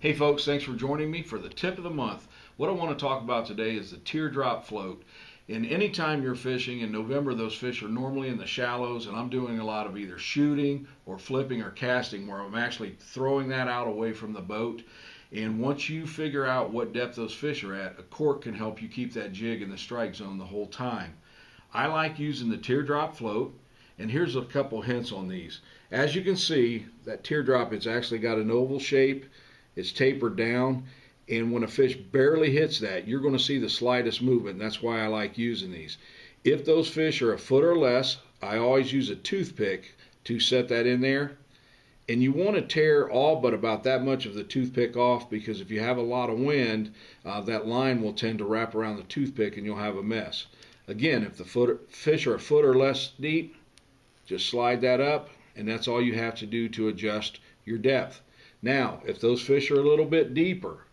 Hey folks, thanks for joining me for the tip of the month. What I want to talk about today is the teardrop float. And anytime you're fishing in November, those fish are normally in the shallows, and I'm doing a lot of either shooting or flipping or casting where I'm actually throwing that out away from the boat. And once you figure out what depth those fish are at, a cork can help you keep that jig in the strike zone the whole time. I like using the teardrop float, and here's a couple hints on these. As you can see, that teardrop, it's actually got an oval shape. It's tapered down, and when a fish barely hits that, you're going to see the slightest movement, and that's why I like using these. If those fish are a foot or less, I always use a toothpick to set that in there. And you want to tear all but about that much of the toothpick off, because if you have a lot of wind, that line will tend to wrap around the toothpick and you'll have a mess. Again, if the fish are a foot or less deep, just slide that up, and that's all you have to do to adjust your depth. Now, if those fish are a little bit deeper,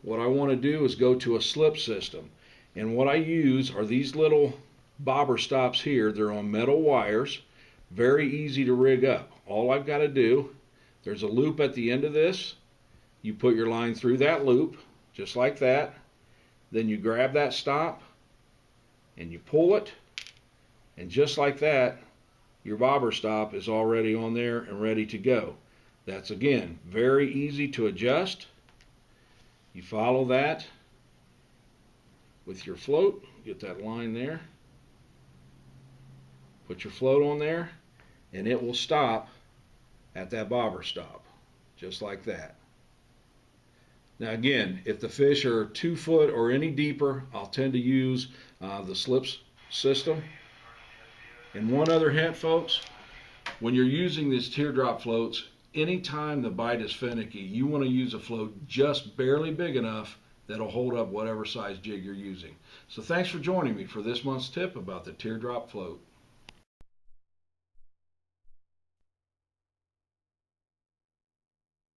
what I want to do is go to a slip system. And what I use are these little bobber stops here. They're on metal wires, very easy to rig up. All I've got to do, there's a loop at the end of this. You put your line through that loop, just like that. Then you grab that stop and you pull it, and just like that, your bobber stop is already on there and ready to go. That's, again, very easy to adjust. You follow that with your float, get that line there, put your float on there, and it will stop at that bobber stop, just like that. Now again, if the fish are 2 foot or any deeper, I'll tend to use the slips system. And one other hint, folks, when you're using these teardrop floats, anytime the bite is finicky, you want to use a float just barely big enough that'll hold up whatever size jig you're using. So thanks for joining me for this month's tip about the teardrop float.